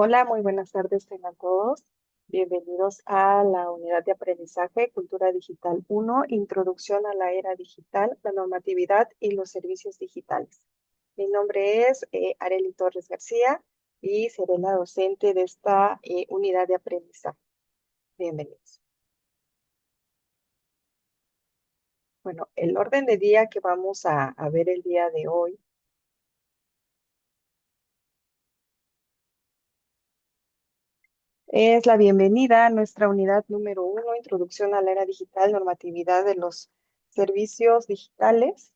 Hola, muy buenas tardes tengan todos. Bienvenidos a la unidad de aprendizaje Cultura Digital 1, Introducción a la Era Digital, la normatividad y los servicios digitales. Mi nombre es Arely Torres García y seré la docente de esta unidad de aprendizaje. Bienvenidos. Bueno, el orden de día que vamos a ver el día de hoy es la bienvenida a nuestra unidad número 1, Introducción a la Era Digital, normatividad de los servicios digitales.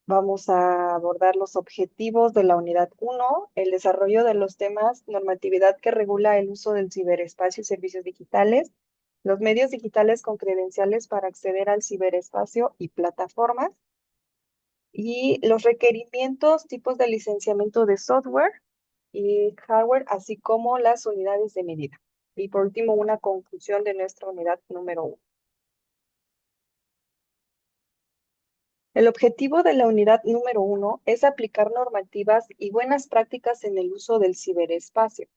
Vamos a abordar los objetivos de la unidad 1, el desarrollo de los temas, normatividad que regula el uso del ciberespacio y servicios digitales, los medios digitales con credenciales para acceder al ciberespacio y plataformas, y los requerimientos, tipos de licenciamiento de software y hardware, así como las unidades de medida. Y por último, una conclusión de nuestra unidad número 1. El objetivo de la unidad número 1 es aplicar normativas y buenas prácticas en el uso del ciberespacio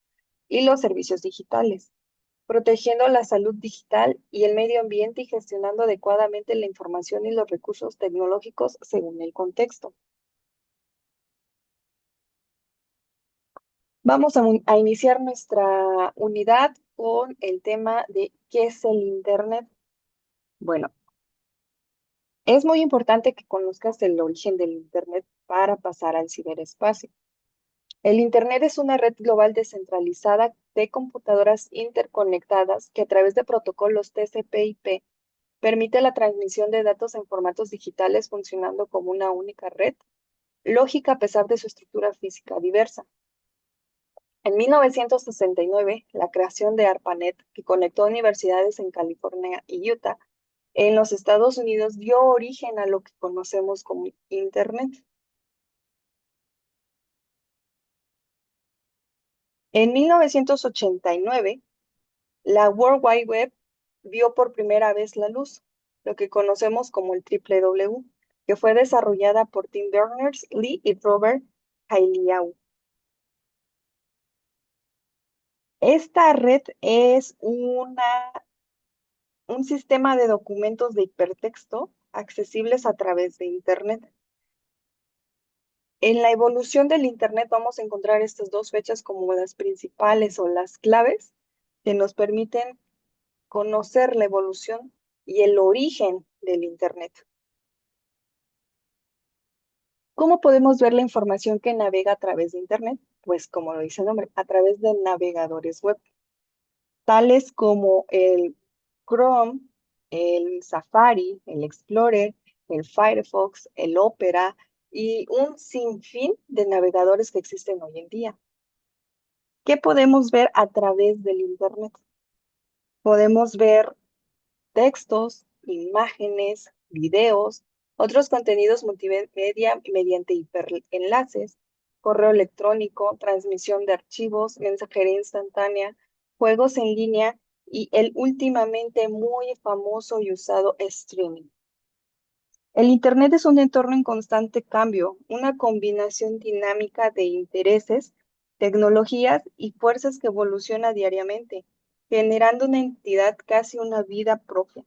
y los servicios digitales, protegiendo la salud digital y el medio ambiente y gestionando adecuadamente la información y los recursos tecnológicos según el contexto. Vamos a iniciar nuestra unidad con el tema de ¿qué es el Internet? Bueno, es muy importante que conozcas el origen del Internet para pasar al ciberespacio. El Internet es una red global descentralizada de computadoras interconectadas que a través de protocolos TCP/IP permite la transmisión de datos en formatos digitales funcionando como una única red, lógica a pesar de su estructura física diversa. En 1969, la creación de ARPANET, que conectó universidades en California y Utah, en los Estados Unidos, dio origen a lo que conocemos como Internet. En 1989, la World Wide Web vio por primera vez la luz, lo que conocemos como el Triple W, que fue desarrollada por Tim Berners-Lee y Robert Hailiau. Esta red es un sistema de documentos de hipertexto accesibles a través de Internet. En la evolución del Internet vamos a encontrar estas dos fechas como las principales o las claves que nos permiten conocer la evolución y el origen del Internet. ¿Cómo podemos ver la información que navega a través de Internet? Pues como lo dice el nombre, a través de navegadores web, tales como el Chrome, el Safari, el Explorer, el Firefox, el Opera y un sinfín de navegadores que existen hoy en día. ¿Qué podemos ver a través del Internet? Podemos ver textos, imágenes, videos, otros contenidos multimedia mediante hiperenlaces, correo electrónico, transmisión de archivos, mensajería instantánea, juegos en línea y el últimamente muy famoso y usado streaming. El Internet es un entorno en constante cambio, una combinación dinámica de intereses, tecnologías y fuerzas que evoluciona diariamente, generando una entidad casi una vida propia.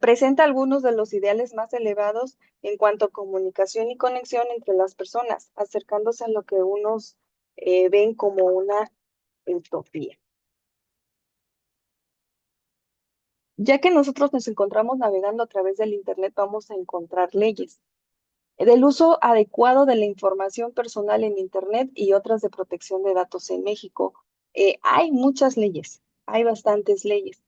Presenta algunos de los ideales más elevados en cuanto a comunicación y conexión entre las personas, acercándose a lo que unos ven como una utopía. Ya que nosotros nos encontramos navegando a través del Internet, vamos a encontrar leyes del uso adecuado de la información personal en Internet y otras de protección de datos en México. Hay muchas leyes, hay bastantes leyes.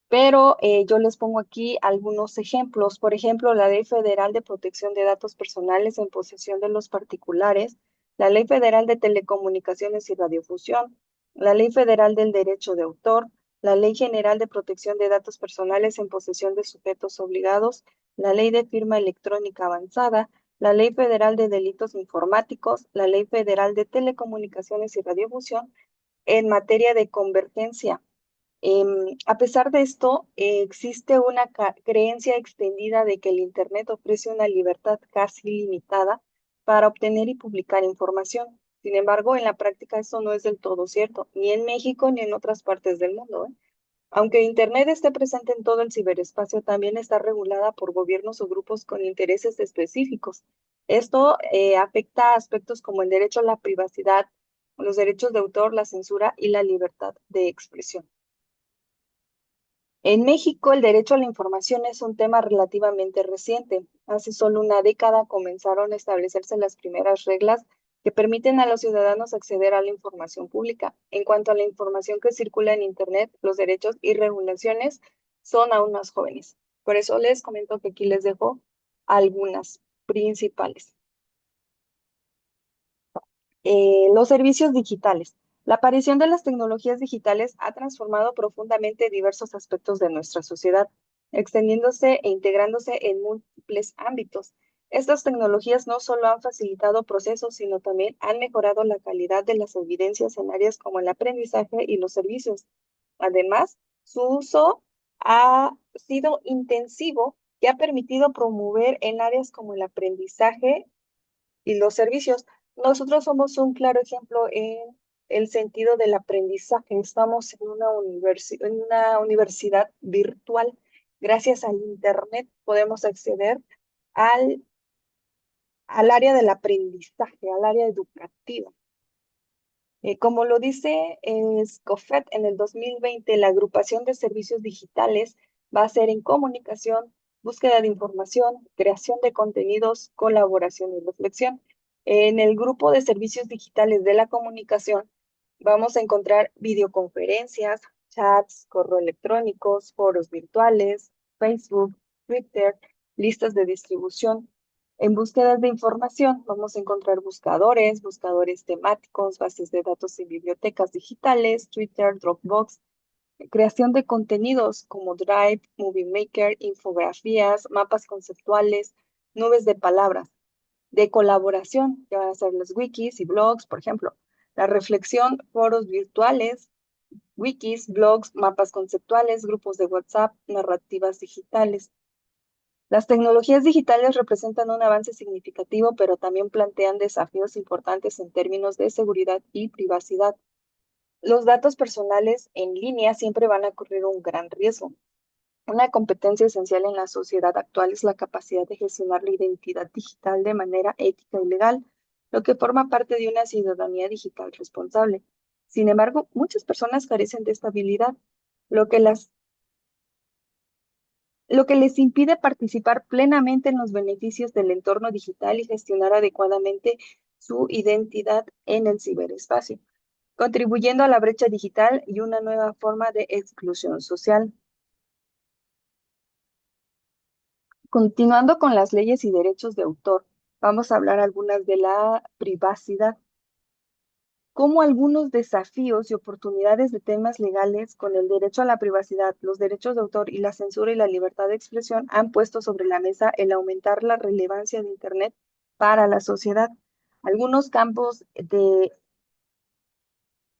Pero yo les pongo aquí algunos ejemplos. Por ejemplo, la Ley Federal de Protección de Datos Personales en posesión de los particulares, la Ley Federal de Telecomunicaciones y Radiofusión, la Ley Federal del Derecho de Autor, la Ley General de Protección de Datos Personales en posesión de sujetos obligados, la Ley de Firma Electrónica Avanzada, la Ley Federal de Delitos Informáticos, la Ley Federal de Telecomunicaciones y Radiofusión en materia de convergencia. A pesar de esto, existe una creencia extendida de que el Internet ofrece una libertad casi limitada para obtener y publicar información. Sin embargo, en la práctica eso no es del todo cierto, ni en México ni en otras partes del mundo, ¿eh? Aunque Internet esté presente en todo el ciberespacio, también está regulada por gobiernos o grupos con intereses específicos. Esto afecta a aspectos como el derecho a la privacidad, los derechos de autor, la censura y la libertad de expresión. En México, el derecho a la información es un tema relativamente reciente. Hace solo una década comenzaron a establecerse las primeras reglas que permiten a los ciudadanos acceder a la información pública. En cuanto a la información que circula en Internet, los derechos y regulaciones son aún más jóvenes. Por eso les comento que aquí les dejo algunas principales. Los servicios digitales. La aparición de las tecnologías digitales ha transformado profundamente diversos aspectos de nuestra sociedad, extendiéndose e integrándose en múltiples ámbitos. Estas tecnologías no solo han facilitado procesos, sino también han mejorado la calidad de las evidencias en áreas como el aprendizaje y los servicios. Además, su uso ha sido intensivo y ha permitido promover en áreas como el aprendizaje y los servicios. Nosotros somos un claro ejemplo en el sentido del aprendizaje. Estamos en una universidad virtual. Gracias al Internet podemos acceder al, al área del aprendizaje, al área educativa. Como lo dice SCOFED en el 2020, la agrupación de servicios digitales va a ser en comunicación, búsqueda de información, creación de contenidos, colaboración y reflexión. En el grupo de servicios digitales de la comunicación vamos a encontrar videoconferencias, chats, correo electrónicos, foros virtuales, Facebook, Twitter, listas de distribución. En búsquedas de información vamos a encontrar buscadores, buscadores temáticos, bases de datos y bibliotecas digitales, Twitter, Dropbox, creación de contenidos como Drive, Movie Maker, infografías, mapas conceptuales, nubes de palabras, de colaboración, que van a ser los wikis y blogs, por ejemplo, la reflexión, foros virtuales, wikis, blogs, mapas conceptuales, grupos de WhatsApp, narrativas digitales. Las tecnologías digitales representan un avance significativo, pero también plantean desafíos importantes en términos de seguridad y privacidad. Los datos personales en línea siempre van a correr un gran riesgo. Una competencia esencial en la sociedad actual es la capacidad de gestionar la identidad digital de manera ética y legal, lo que forma parte de una ciudadanía digital responsable. Sin embargo, muchas personas carecen de esta habilidad, lo que lo que les impide participar plenamente en los beneficios del entorno digital y gestionar adecuadamente su identidad en el ciberespacio, contribuyendo a la brecha digital y una nueva forma de exclusión social. Continuando con las leyes y derechos de autor, vamos a hablar algunas de la privacidad, como algunos desafíos y oportunidades de temas legales con el derecho a la privacidad, los derechos de autor y la censura y la libertad de expresión han puesto sobre la mesa el aumentar la relevancia de Internet para la sociedad. Algunos campos de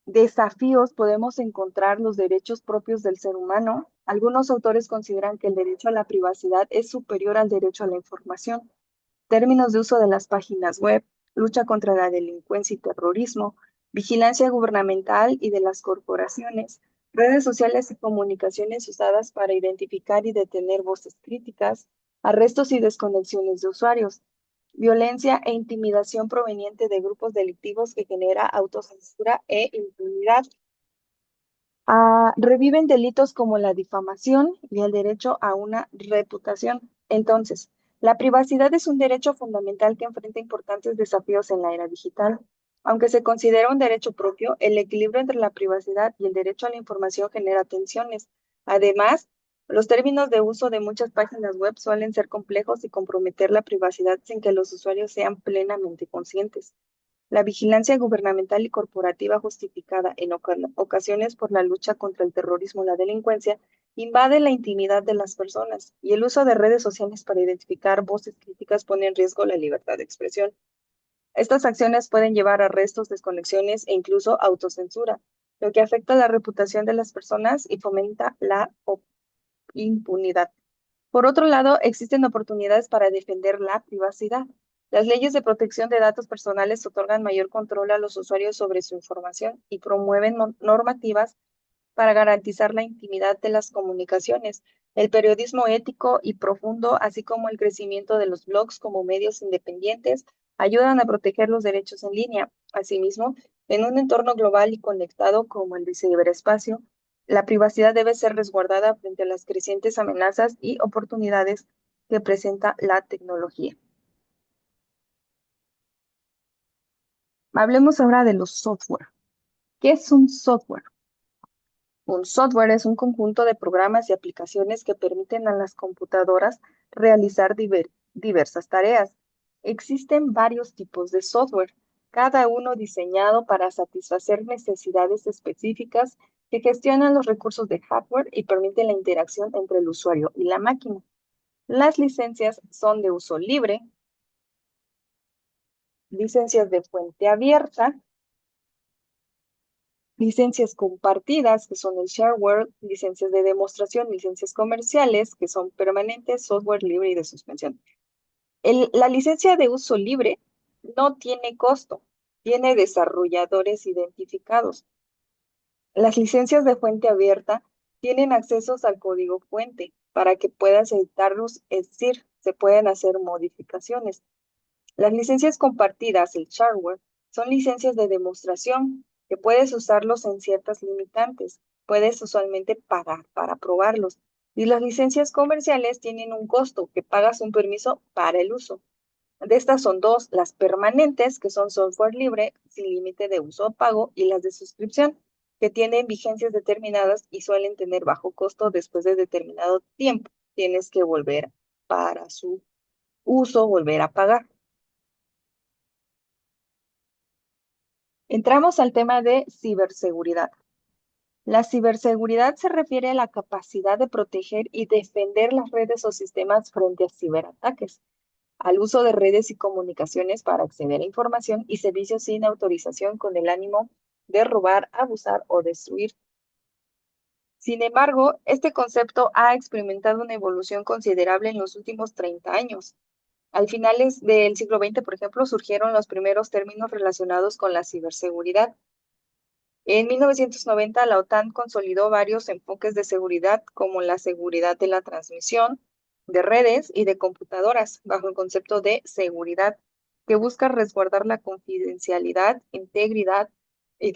desafíos podemos encontrar los derechos propios del ser humano. Algunos autores consideran que el derecho a la privacidad es superior al derecho a la información. Términos de uso de las páginas web, lucha contra la delincuencia y terrorismo, vigilancia gubernamental y de las corporaciones, redes sociales y comunicaciones usadas para identificar y detener voces críticas, arrestos y desconexiones de usuarios, violencia e intimidación proveniente de grupos delictivos que genera autocensura e impunidad. Reviven delitos como la difamación y el derecho a una reputación. Entonces, la privacidad es un derecho fundamental que enfrenta importantes desafíos en la era digital. Aunque se considera un derecho propio, el equilibrio entre la privacidad y el derecho a la información genera tensiones. Además, los términos de uso de muchas páginas web suelen ser complejos y comprometer la privacidad sin que los usuarios sean plenamente conscientes. La vigilancia gubernamental y corporativa justificada en ocasiones por la lucha contra el terrorismo y la delincuencia invade la intimidad de las personas y el uso de redes sociales para identificar voces críticas pone en riesgo la libertad de expresión. Estas acciones pueden llevar a arrestos, desconexiones e incluso autocensura, lo que afecta la reputación de las personas y fomenta la impunidad. Por otro lado, existen oportunidades para defender la privacidad. Las leyes de protección de datos personales otorgan mayor control a los usuarios sobre su información y promueven normativas para garantizar la intimidad de las comunicaciones. El periodismo ético y profundo, así como el crecimiento de los blogs como medios independientes, ayudan a proteger los derechos en línea. Asimismo, en un entorno global y conectado como el de ciberespacio, la privacidad debe ser resguardada frente a las crecientes amenazas y oportunidades que presenta la tecnología. Hablemos ahora de los software. ¿Qué es un software? Un software es un conjunto de programas y aplicaciones que permiten a las computadoras realizar diversas tareas. Existen varios tipos de software, cada uno diseñado para satisfacer necesidades específicas que gestionan los recursos de hardware y permiten la interacción entre el usuario y la máquina. Las licencias son de uso libre, licencias de fuente abierta, licencias compartidas, que son el shareware, licencias de demostración, licencias comerciales, que son permanentes, software libre y de suspensión. La licencia de uso libre no tiene costo, tiene desarrolladores identificados. Las licencias de fuente abierta tienen accesos al código fuente para que puedas editarlos, es decir, se pueden hacer modificaciones. Las licencias compartidas, el shareware, son licencias de demostración que puedes usarlos en ciertas limitantes. Puedes usualmente pagar para probarlos. Y las licencias comerciales tienen un costo que pagas un permiso para el uso. De estas son dos, las permanentes, que son software libre, sin límite de uso o pago, y las de suscripción, que tienen vigencias determinadas y suelen tener bajo costo después de determinado tiempo. Tienes que volver para su uso, volver a pagar. Entramos al tema de ciberseguridad. La ciberseguridad se refiere a la capacidad de proteger y defender las redes o sistemas frente a ciberataques, al uso de redes y comunicaciones para acceder a información y servicios sin autorización con el ánimo de robar, abusar o destruir. Sin embargo, este concepto ha experimentado una evolución considerable en los últimos 30 años. Al finales del siglo XX, por ejemplo, surgieron los primeros términos relacionados con la ciberseguridad. En 1990, la OTAN consolidó varios enfoques de seguridad, como la seguridad de la transmisión, de redes y de computadoras, bajo el concepto de seguridad, que busca resguardar la confidencialidad, integridad y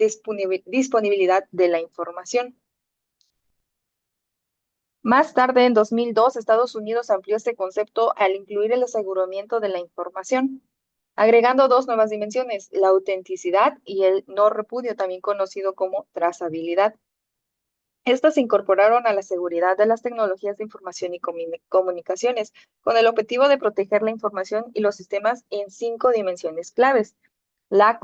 disponibilidad de la información. Más tarde, en 2002, Estados Unidos amplió este concepto al incluir el aseguramiento de la información, agregando dos nuevas dimensiones, la autenticidad y el no repudio, también conocido como trazabilidad. Estas se incorporaron a la seguridad de las tecnologías de información y comunicaciones, con el objetivo de proteger la información y los sistemas en cinco dimensiones claves. La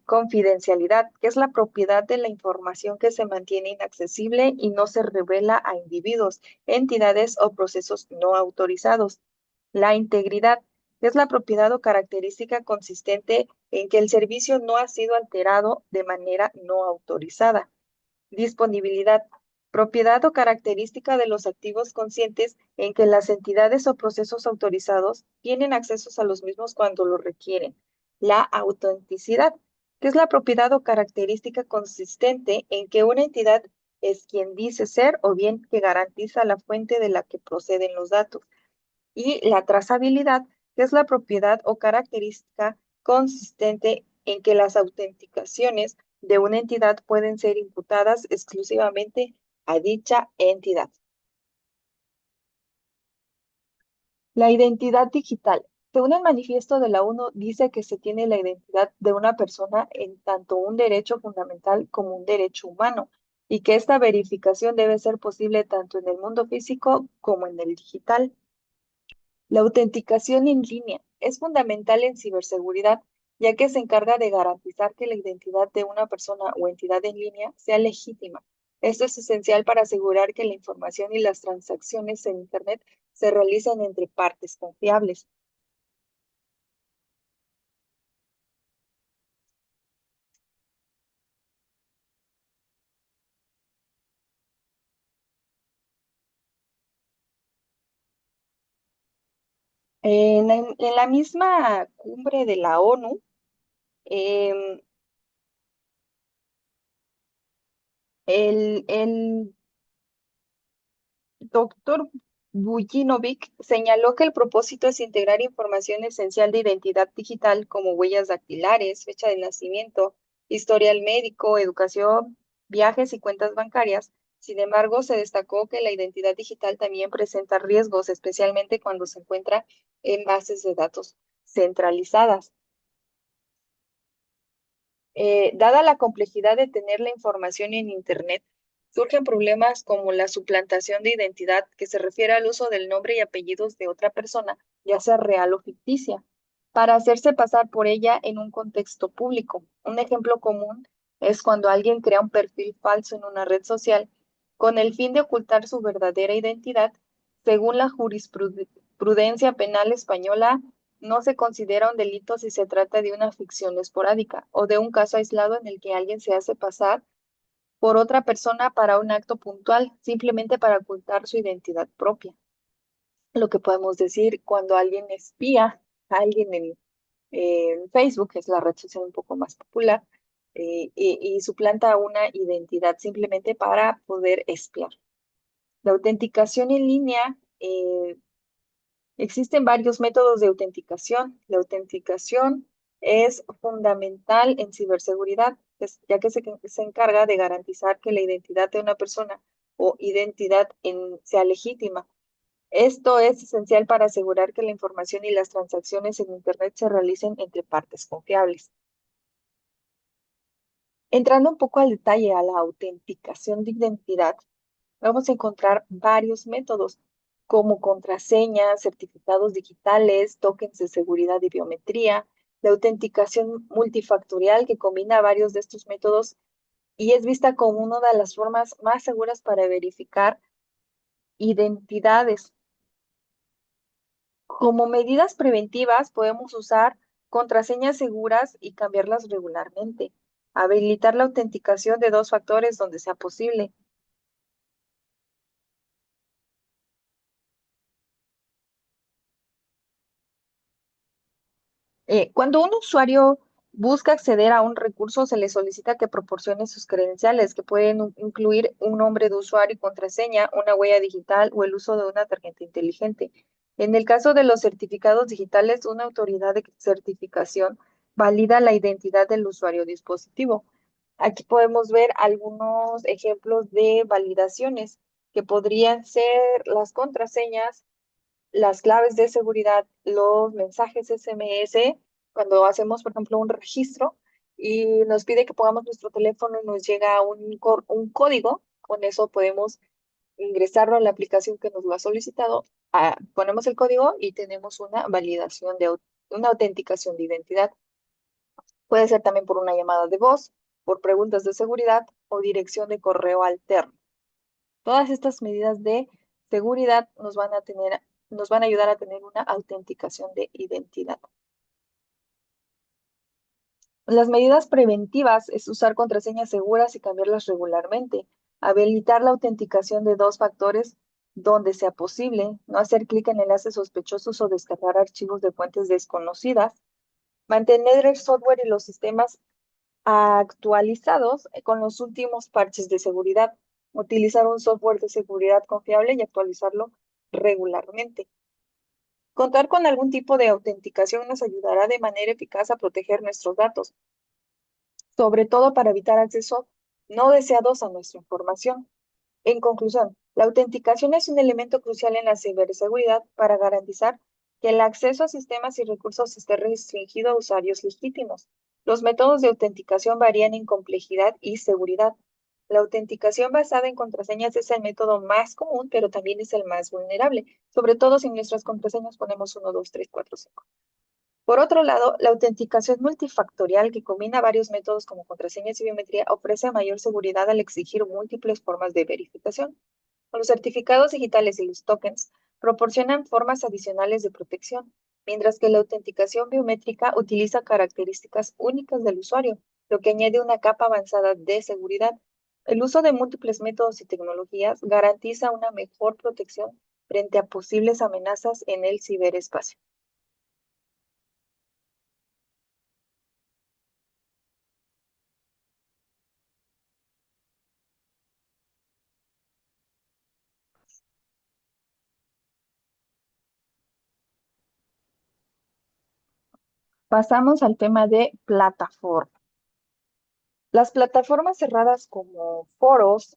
confidencialidad, que es la propiedad de la información que se mantiene inaccesible y no se revela a individuos, entidades o procesos no autorizados. La integridad, que es la propiedad o característica consistente en que el servicio no ha sido alterado de manera no autorizada. Disponibilidad, propiedad o característica de los activos conscientes en que las entidades o procesos autorizados tienen accesos a los mismos cuando lo requieren. La autenticidad, que es la propiedad o característica consistente en que una entidad es quien dice ser o bien que garantiza la fuente de la que proceden los datos. Y la trazabilidad, que es la propiedad o característica consistente en que las autenticaciones de una entidad pueden ser imputadas exclusivamente a dicha entidad. La identidad digital. Según el manifiesto de la ONU, dice que se tiene la identidad de una persona en tanto un derecho fundamental como un derecho humano, y que esta verificación debe ser posible tanto en el mundo físico como en el digital. La autenticación en línea es fundamental en ciberseguridad, ya que se encarga de garantizar que la identidad de una persona o entidad en línea sea legítima. Esto es esencial para asegurar que la información y las transacciones en Internet se realicen entre partes confiables. En la misma cumbre de la ONU, em, el doctor Vujinovic señaló que el propósito es integrar información esencial de identidad digital como huellas dactilares, fecha de nacimiento, historial médico, educación, viajes y cuentas bancarias. Sin embargo, se destacó que la identidad digital también presenta riesgos, especialmente cuando se encuentra en bases de datos centralizadas. Dada la complejidad de tener la información en Internet, surgen problemas como la suplantación de identidad, que se refiere al uso del nombre y apellidos de otra persona, ya sea real o ficticia, para hacerse pasar por ella en un contexto público. Un ejemplo común es cuando alguien crea un perfil falso en una red social con el fin de ocultar su verdadera identidad. Según la jurisprudencia penal española, no se considera un delito si se trata de una ficción esporádica o de un caso aislado en el que alguien se hace pasar por otra persona para un acto puntual, simplemente para ocultar su identidad propia. Lo que podemos decir cuando alguien espía a alguien en Facebook, que es la red social un poco más popular, y suplanta una identidad simplemente para poder espiar. La autenticación en línea existen varios métodos de autenticación. La autenticación es fundamental en ciberseguridad, ya que se encarga de garantizar que la identidad de una persona o sea legítima. Esto es esencial para asegurar que la información y las transacciones en Internet se realicen entre partes confiables. Entrando un poco al detalle a la autenticación de identidad, vamos a encontrar varios métodos como contraseñas, certificados digitales, tokens de seguridad y biometría, la autenticación multifactorial que combina varios de estos métodos y es vista como una de las formas más seguras para verificar identidades. Como medidas preventivas, podemos usar contraseñas seguras y cambiarlas regularmente. Habilitar la autenticación de dos factores donde sea posible. Cuando un usuario busca acceder a un recurso, se le solicita que proporcione sus credenciales, que pueden incluir un nombre de usuario y contraseña, una huella digital o el uso de una tarjeta inteligente. En el caso de los certificados digitales, una autoridad de certificación valida la identidad del usuario dispositivo. Aquí podemos ver algunos ejemplos de validaciones que podrían ser las contraseñas, las claves de seguridad, los mensajes SMS, cuando hacemos, por ejemplo, un registro y nos pide que pongamos nuestro teléfono y nos llega un código, con eso podemos ingresarlo a la aplicación que nos lo ha solicitado, ponemos el código y tenemos una validación una autenticación de identidad. Puede ser también por una llamada de voz, por preguntas de seguridad o dirección de correo alterno. Todas estas medidas de seguridad nos van a ayudar a tener una autenticación de identidad. Las medidas preventivas es usar contraseñas seguras y cambiarlas regularmente, habilitar la autenticación de dos factores donde sea posible, no hacer clic en enlaces sospechosos o descargar archivos de fuentes desconocidas, mantener el software y los sistemas actualizados con los últimos parches de seguridad, utilizar un software de seguridad confiable y actualizarlo regularmente. Contar con algún tipo de autenticación nos ayudará de manera eficaz a proteger nuestros datos, sobre todo para evitar acceso no deseados a nuestra información. En conclusión, la autenticación es un elemento crucial en la ciberseguridad para garantizar que el acceso a sistemas y recursos esté restringido a usuarios legítimos. Los métodos de autenticación varían en complejidad y seguridad. La autenticación basada en contraseñas es el método más común, pero también es el más vulnerable, sobre todo si en nuestras contraseñas ponemos 1, 2, 3, 4, 5. Por otro lado, la autenticación multifactorial, que combina varios métodos como contraseñas y biometría, ofrece mayor seguridad al exigir múltiples formas de verificación. Los certificados digitales y los tokens proporcionan formas adicionales de protección, mientras que la autenticación biométrica utiliza características únicas del usuario, lo que añade una capa avanzada de seguridad. El uso de múltiples métodos y tecnologías garantiza una mejor protección frente a posibles amenazas en el ciberespacio. Pasamos al tema de plataforma. Las plataformas cerradas como foros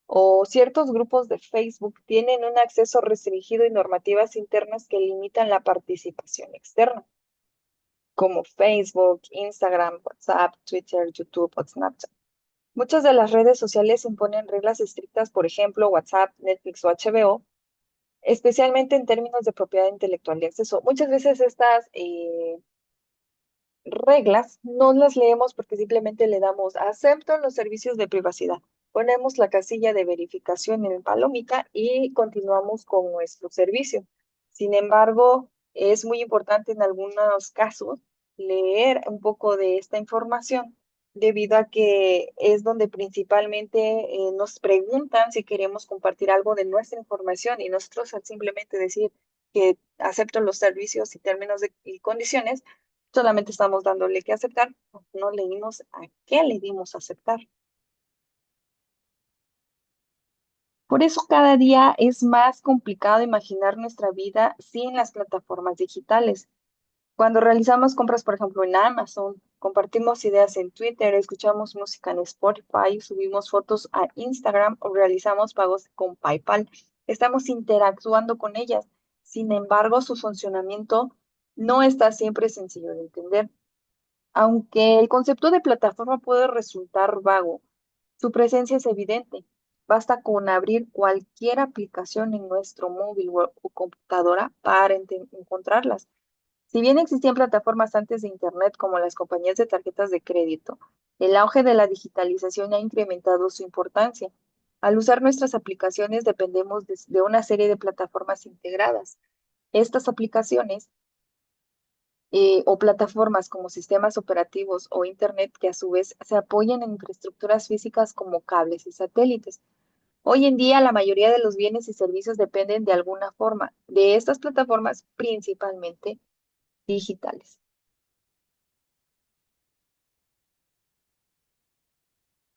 o ciertos grupos de Facebook tienen un acceso restringido y normativas internas que limitan la participación externa, como Facebook, Instagram, WhatsApp, Twitter, YouTube o Snapchat. Muchas de las redes sociales imponen reglas estrictas, por ejemplo, WhatsApp, Netflix o HBO, especialmente en términos de propiedad intelectual y acceso. Muchas veces estas reglas no las leemos porque simplemente le damos acepto los servicios de privacidad. Ponemos la casilla de verificación en palomita y continuamos con nuestro servicio. Sin embargo, es muy importante en algunos casos leer un poco de esta información debido a que es donde principalmente nos preguntan si queremos compartir algo de nuestra información y nosotros al simplemente decir que acepto los servicios y términos y condiciones, solamente estamos dándole que aceptar, no leímos a qué le dimos a aceptar. Por eso cada día es más complicado imaginar nuestra vida sin las plataformas digitales. Cuando realizamos compras, por ejemplo, en Amazon, compartimos ideas en Twitter, escuchamos música en Spotify, subimos fotos a Instagram o realizamos pagos con PayPal, estamos interactuando con ellas. Sin embargo, su funcionamiento no está siempre sencillo de entender. Aunque el concepto de plataforma puede resultar vago, su presencia es evidente. Basta con abrir cualquier aplicación en nuestro móvil o computadora para encontrarlas. Si bien existían plataformas antes de Internet como las compañías de tarjetas de crédito, el auge de la digitalización ha incrementado su importancia. Al usar nuestras aplicaciones dependemos de una serie de plataformas integradas. Estas aplicaciones o plataformas como sistemas operativos o Internet que a su vez se apoyan en infraestructuras físicas como cables y satélites. Hoy en día la mayoría de los bienes y servicios dependen de alguna forma de estas plataformas, principalmente digitales.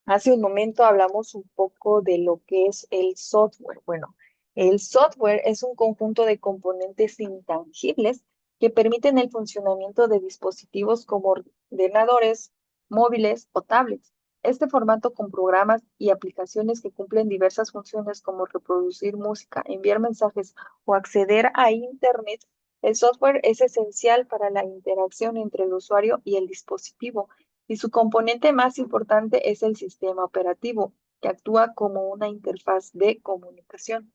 Hace un momento hablamos un poco de lo que es el software. Bueno, el software es un conjunto de componentes intangibles que permiten el funcionamiento de dispositivos como ordenadores, móviles o tablets. Este formato con programas y aplicaciones que cumplen diversas funciones como reproducir música, enviar mensajes o acceder a Internet, el software es esencial para la interacción entre el usuario y el dispositivo y su componente más importante es el sistema operativo, que actúa como una interfaz de comunicación.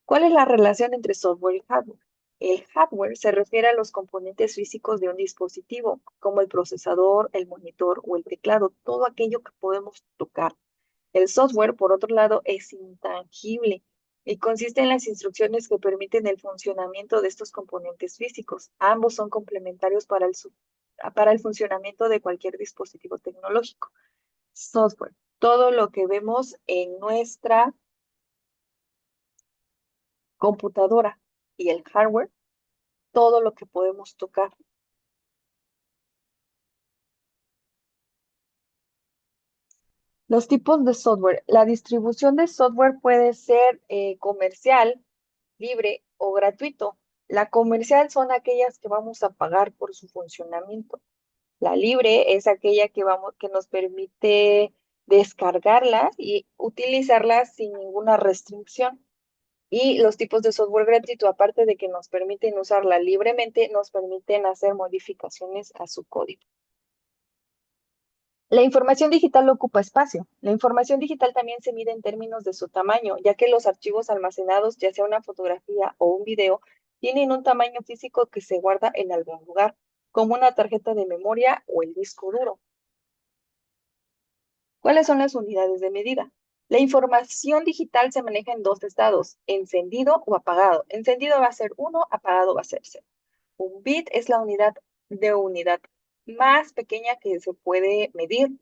¿Cuál es la relación entre software y hardware? El hardware se refiere a los componentes físicos de un dispositivo, como el procesador, el monitor o el teclado, todo aquello que podemos tocar. El software, por otro lado, es intangible y consiste en las instrucciones que permiten el funcionamiento de estos componentes físicos. Ambos son complementarios para el funcionamiento de cualquier dispositivo tecnológico. Software, todo lo que vemos en nuestra computadora y el hardware, todo lo que podemos tocar. Los tipos de software. La distribución de software puede ser comercial, libre o gratuito. La comercial son aquellas que vamos a pagar por su funcionamiento. La libre es aquella que nos permite descargarla y utilizarla sin ninguna restricción. Y los tipos de software gratuito, aparte de que nos permiten usarla libremente, nos permiten hacer modificaciones a su código. La información digital ocupa espacio. La información digital también se mide en términos de su tamaño, ya que los archivos almacenados, ya sea una fotografía o un video, tienen un tamaño físico que se guarda en algún lugar, como una tarjeta de memoria o el disco duro. ¿Cuáles son las unidades de medida? La información digital se maneja en dos estados, encendido o apagado. Encendido va a ser 1, apagado va a ser 0. Un bit es la unidad más pequeña que se puede medir.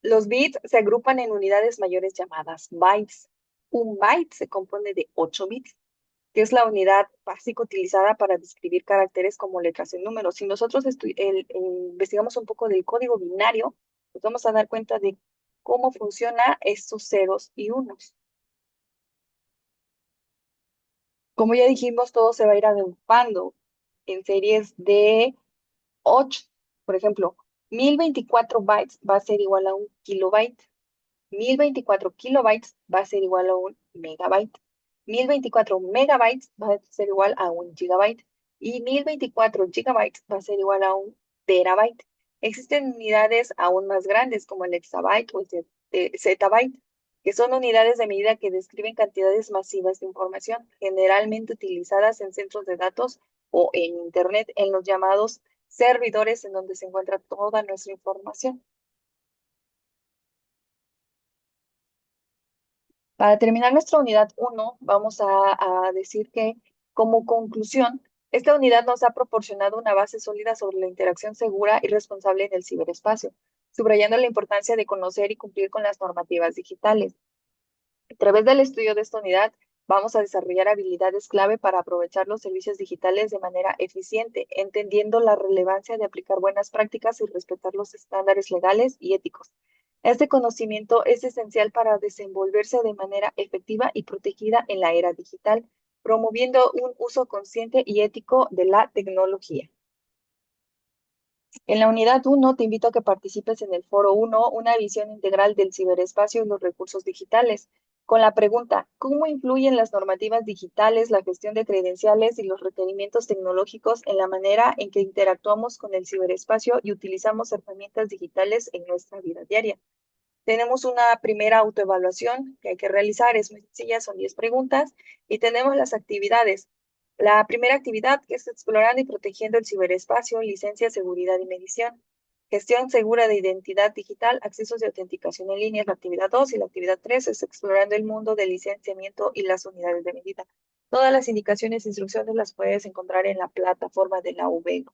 Los bits se agrupan en unidades mayores llamadas bytes. Un byte se compone de 8 bits, que es la unidad básica utilizada para describir caracteres como letras y números. Si nosotros investigamos un poco del código binario, nos vamos a dar cuenta de cómo funciona estos ceros y unos. Como ya dijimos, todo se va a ir agrupando en series de 8. Por ejemplo, 1024 bytes va a ser igual a un kilobyte. 1024 kilobytes va a ser igual a un megabyte. 1024 megabytes va a ser igual a un gigabyte. Y 1024 gigabytes va a ser igual a un terabyte. Existen unidades aún más grandes como el exabyte o el zettabyte, que son unidades de medida que describen cantidades masivas de información, generalmente utilizadas en centros de datos o en Internet, en los llamados servidores en donde se encuentra toda nuestra información. Para terminar nuestra unidad 1, vamos a decir que, como conclusión, esta unidad nos ha proporcionado una base sólida sobre la interacción segura y responsable en el ciberespacio, subrayando la importancia de conocer y cumplir con las normativas digitales. A través del estudio de esta unidad, vamos a desarrollar habilidades clave para aprovechar los servicios digitales de manera eficiente, entendiendo la relevancia de aplicar buenas prácticas y respetar los estándares legales y éticos. Este conocimiento es esencial para desenvolverse de manera efectiva y protegida en la era digital, promoviendo un uso consciente y ético de la tecnología. En la unidad 1 te invito a que participes en el foro 1, una visión integral del ciberespacio y los recursos digitales, con la pregunta, ¿cómo influyen las normativas digitales, la gestión de credenciales y los requerimientos tecnológicos en la manera en que interactuamos con el ciberespacio y utilizamos herramientas digitales en nuestra vida diaria? Tenemos una primera autoevaluación que hay que realizar, es muy sencilla, son 10 preguntas, y tenemos las actividades. La primera actividad, que es explorando y protegiendo el ciberespacio, licencia, seguridad y medición. Gestión segura de identidad digital, accesos de autenticación en línea, es la actividad 2, y la actividad 3 es explorando el mundo del licenciamiento y las unidades de medida. Todas las indicaciones e instrucciones las puedes encontrar en la plataforma de la UB.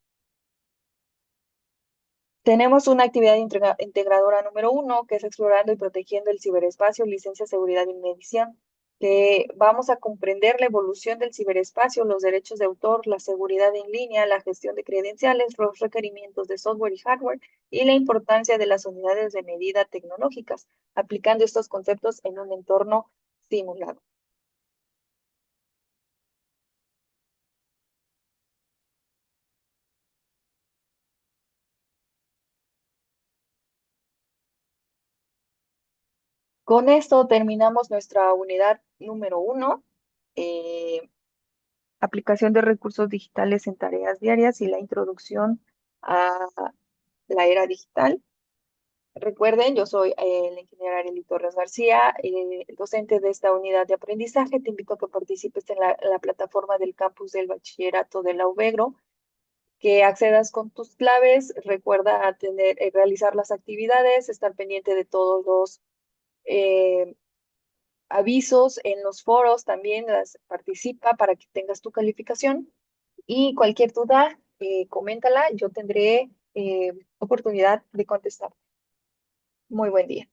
Tenemos una actividad integradora número 1, que es explorando y protegiendo el ciberespacio, licencia, seguridad y medición, que vamos a comprender la evolución del ciberespacio, los derechos de autor, la seguridad en línea, la gestión de credenciales, los requerimientos de software y hardware y la importancia de las unidades de medida tecnológicas, aplicando estos conceptos en un entorno simulado. Con esto terminamos nuestra unidad número 1. Aplicación de recursos digitales en tareas diarias y la introducción a la era digital. Recuerden, yo soy la ingeniera Arely Torres García, docente de esta unidad de aprendizaje. Te invito a que participes en la plataforma del campus del bachillerato de la UBEGRO, que accedas con tus claves. Recuerda realizar las actividades, estar pendiente de todos los eh, avisos en los foros, también participa para que tengas tu calificación. Y cualquier duda, coméntala, yo tendré oportunidad de contestar. Muy buen día.